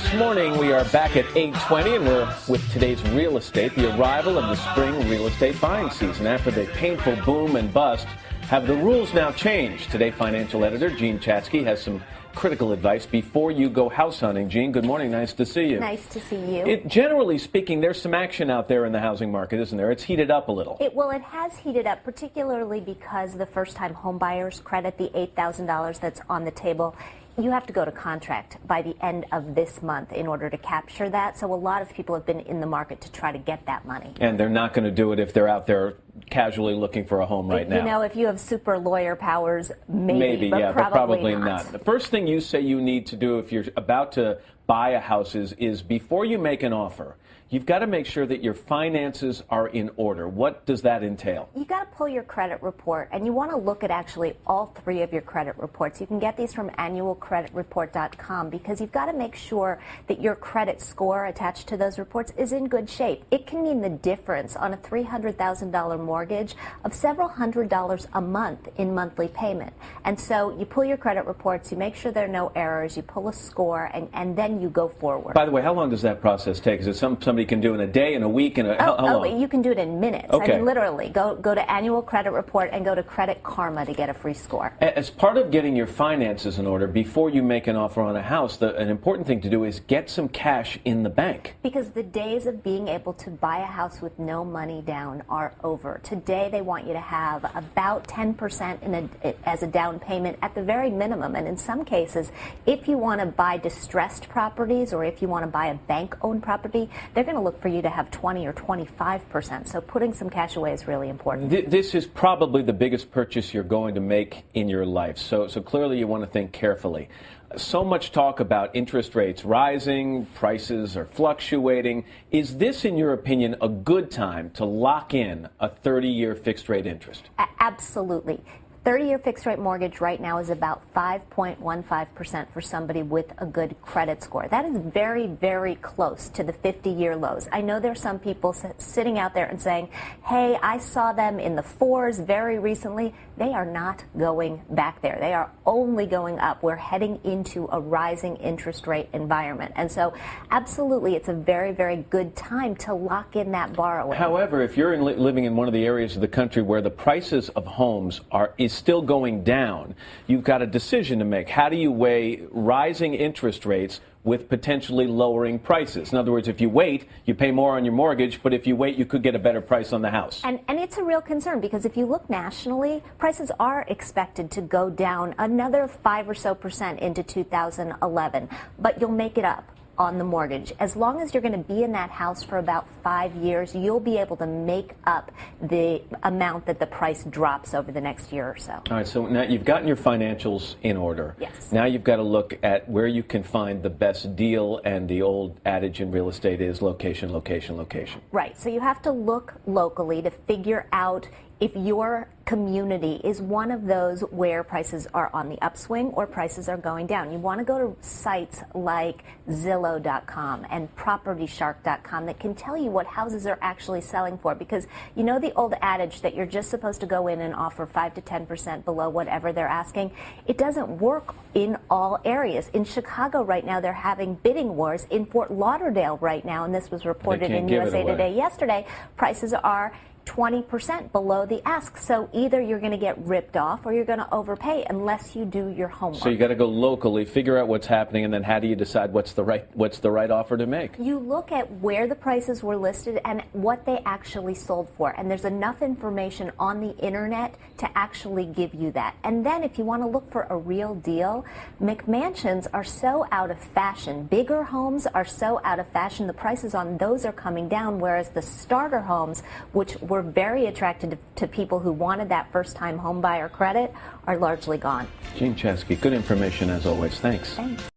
This morning, we are back at 8:20, and we're with today's real estate, the arrival of the spring real estate buying season. After the painful boom and bust, have the rules now changed? Today, financial editor Jean Chatzky has some critical advice before you go house hunting. Jean, good morning. Nice to see you. Nice to see you. Generally speaking, there's some action out there in the housing market, isn't there? It's heated up a little. It has heated up, particularly because the first-time home buyers credit, the $8,000 that's on the table, you have to go to contract by the end of this month in order to capture that. So a lot of people have been in the market to try to get that money. And they're not going to do it if they're out there casually looking for a home right now. You know, if you have super lawyer powers, maybe but probably not. The first thing you say you need to do if you're about to buy a house is before you make an offer, you've got to make sure that your finances are in order. What does that entail? You got to pull your credit report, and you want to look at actually all three of your credit reports. You can get these from annualcreditreport.com because you've got to make sure that your credit score attached to those reports is in good shape. It can mean the difference on a $300,000 mortgage of several $100s a month in monthly payment. And so you pull your credit reports, you make sure there are no errors, you pull a score, and then you go forward. By the way, how long does that process take? Is it somebody can do in a day, in a week, how long? You can do it in minutes. Okay. I mean, literally, go to Annual Credit Report and go to Credit Karma to get a free score. As part of getting your finances in order, before you make an offer on a house, an important thing to do is get some cash in the bank. Because the days of being able to buy a house with no money down are over. Today, they want you to have about 10% as a down payment at the very minimum. And in some cases, if you want to buy distressed properties or if you want to buy a bank-owned property, they're going to look for you to have 20 or 25%. So putting some cash away is really important. This is probably the biggest purchase you're going to make in your life. So clearly you want to think carefully. So much talk about interest rates rising, prices are fluctuating. Is this, in your opinion, a good time to lock in a 30-year fixed rate interest? Absolutely. 30-year fixed-rate mortgage right now is about 5.15% for somebody with a good credit score. That is very, very close to the 50-year lows. I know there's some people sitting out there and saying, hey, I saw them in the 4s very recently. They are not going back there. They are only going up. We're heading into a rising interest rate environment. And so, absolutely, it's a very, very good time to lock in that borrowing. However, if you're living in one of the areas of the country where the prices of homes is still going down, you've got a decision to make. How do you weigh rising interest rates with potentially lowering prices? In other words, if you wait, you pay more on your mortgage, but if you wait, you could get a better price on the house. And it's a real concern because if you look nationally, prices are expected to go down another 5% or so into 2011, but you'll make it up on the mortgage. As long as you're going to be in that house for about 5 years, you'll be able to make up the amount that the price drops over the next year or so. All right, so now you've gotten your financials in order. Yes. Now you've got to look at where you can find the best deal, and the old adage in real estate is location, location, location. Right, so you have to look locally to figure out if your community is one of those where prices are on the upswing or prices are going down. You want to go to sites like Zillow.com and PropertyShark.com that can tell you what houses are actually selling for, because you know the old adage that you're just supposed to go in and offer 5 to 10% below whatever they're asking? It doesn't work in all areas. In Chicago right now, they're having bidding wars. In Fort Lauderdale right now, and this was reported in USA Today yesterday, prices are 20% below the ask. So either you're going to get ripped off or you're going to overpay unless you do your homework. So you got to go locally, figure out what's happening, and then how do you decide what's the right offer to make? You look at where the prices were listed and what they actually sold for. And there's enough information on the internet to actually give you that. And then if you want to look for a real deal, McMansions are so out of fashion. Bigger homes are so out of fashion. The prices on those are coming down, whereas the starter homes, which were very attracted to people who wanted that first-time home buyer credit, are largely gone. Jean Chatzky, good information as always. Thanks. Thanks.